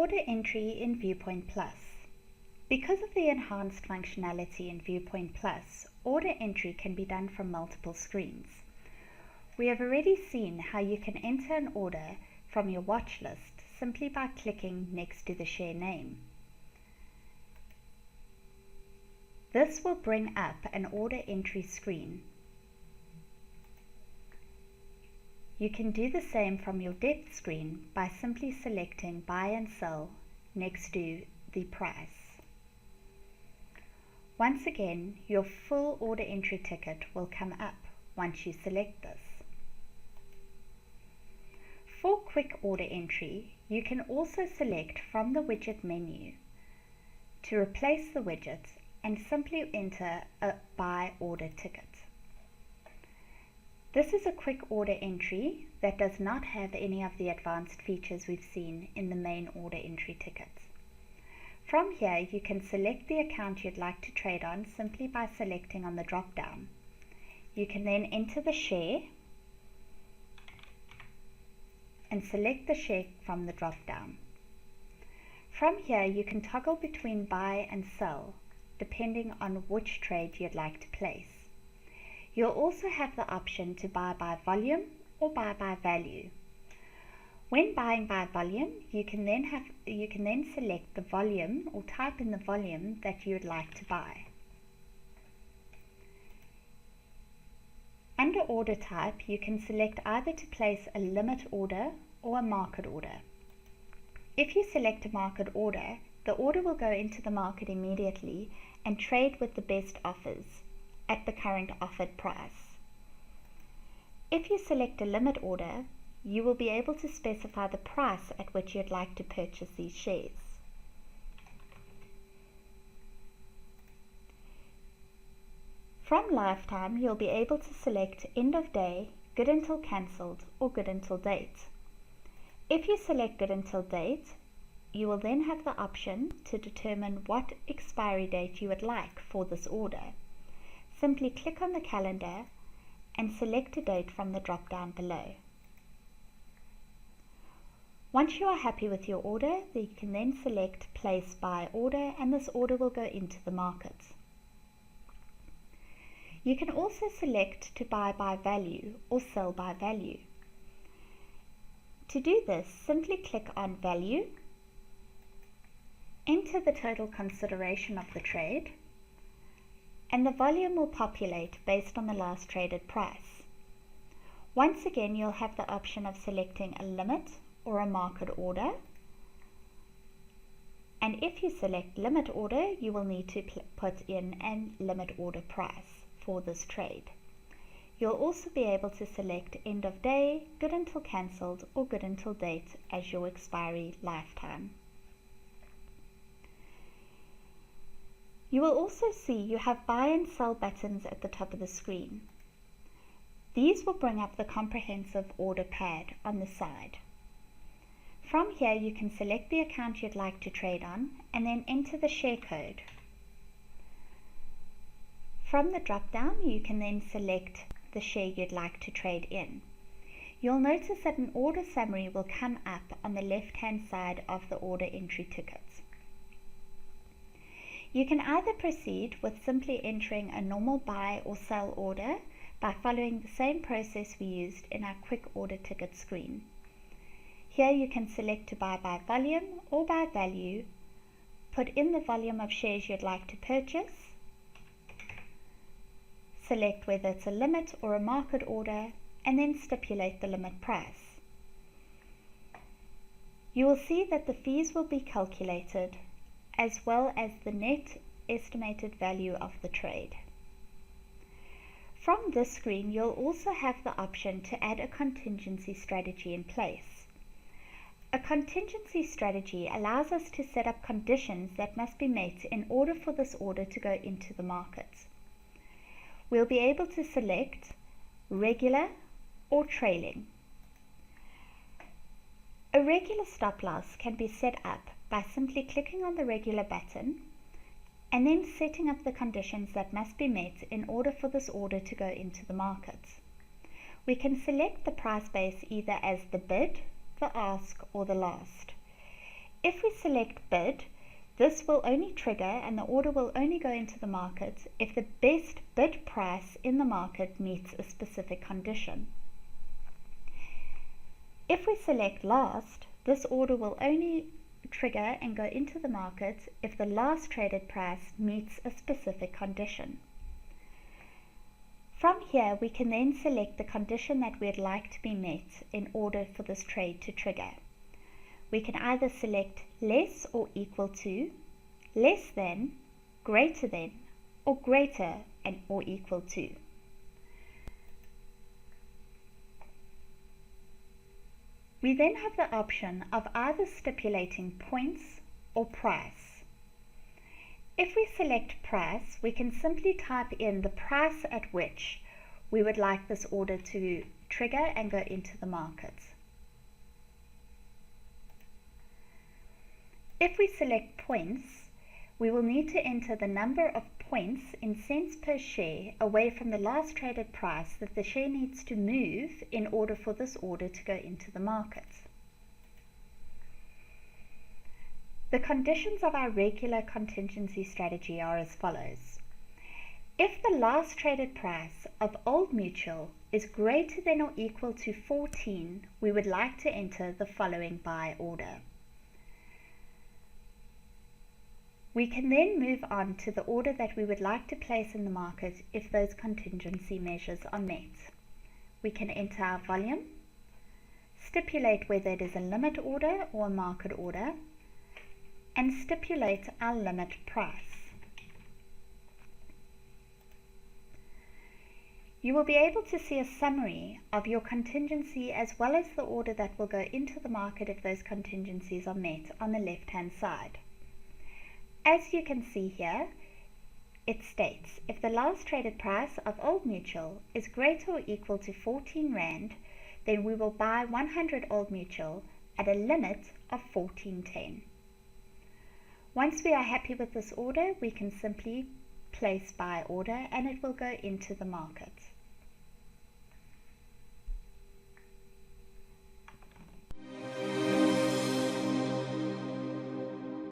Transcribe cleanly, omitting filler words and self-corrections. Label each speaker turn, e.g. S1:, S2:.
S1: Order entry in Viewpoint Plus. Because of the enhanced functionality in Viewpoint Plus, order entry can be done from multiple screens. We have already seen how you can enter an order from your watch list simply by clicking next to the share name. This will bring up an order entry screen. You can do the same from your depth screen by simply selecting buy and sell next to the price. Once again, your full order entry ticket will come up once you select this. For quick order entry, you can also select from the widget menu to replace the widget and simply enter a buy order ticket. This is a quick order entry that does not have any of the advanced features we've seen in the main order entry tickets. From here, you can select the account you'd like to trade on simply by selecting on the drop-down. You can then enter the share and select the share from the drop-down. From here, you can toggle between buy and sell depending on which trade you'd like to place. You'll also have the option to buy by volume or buy by value. When buying by volume, you can then select the volume or type in the volume that you would like to buy. Under order type, you can select either to place a limit order or a market order. If you select a market order, the order will go into the market immediately and trade with the best offers at the current offered price. If you select a limit order, you will be able to specify the price at which you'd like to purchase these shares. From lifetime, you'll be able to select end of day, good until cancelled, or good until date. If you select good until date, you will then have the option to determine what expiry date you would like for this order. Simply click on the calendar and select a date from the drop-down below. Once you are happy with your order, you can then select place buy order and this order will go into the market. You can also select to buy by value or sell by value. To do this, simply click on value, enter the total consideration of the trade, and the volume will populate based on the last traded price. Once again, you'll have the option of selecting a limit or a market order. And if you select limit order, you will need to put in a limit order price for this trade. You'll also be able to select end of day, good until cancelled, or good until date as your expiry lifetime. You will also see you have buy and sell buttons at the top of the screen. These will bring up the comprehensive order pad on the side. From here, you can select the account you'd like to trade on and then enter the share code. From the drop-down, you can then select the share you'd like to trade in. You'll notice that an order summary will come up on the left-hand side of the order entry tickets. You can either proceed with simply entering a normal buy or sell order by following the same process we used in our quick order ticket screen. Here you can select to buy by volume or by value, put in the volume of shares you'd like to purchase, select whether it's a limit or a market order, and then stipulate the limit price. You will see that the fees will be calculated as well as the net estimated value of the trade. From this screen, you'll also have the option to add a contingency strategy in place. A contingency strategy allows us to set up conditions that must be met in order for this order to go into the market. We'll be able to select regular or trailing. A regular stop loss can be set up by simply clicking on the regular button and then setting up the conditions that must be met in order for this order to go into the market. We can select the price base either as the bid, the ask, or the last. If we select bid, this will only trigger and the order will only go into the market if the best bid price in the market meets a specific condition. If we select last, this order will only trigger and go into the market if the last traded price meets a specific condition. From here, we can then select the condition that we'd like to be met in order for this trade to trigger. We can either select less or equal to, less than, greater than, or greater and or equal to. We then have the option of either stipulating points or price. If we select price, we can simply type in the price at which we would like this order to trigger and go into the market. If we select points, we will need to enter the number of points in cents per share away from the last traded price that the share needs to move in order for this order to go into the market. The conditions of our regular contingency strategy are as follows. If the last traded price of Old Mutual is greater than or equal to 14, we would like to enter the following buy order. We can then move on to the order that we would like to place in the market if those contingency measures are met. We can enter our volume, stipulate whether it is a limit order or a market order, and stipulate our limit price. You will be able to see a summary of your contingency as well as the order that will go into the market if those contingencies are met on the left-hand side. As you can see here, it states, if the last traded price of Old Mutual is greater or equal to 14 Rand, then we will buy 100 Old Mutual at a limit of 14.10. Once we are happy with this order, we can simply place buy order and it will go into the market.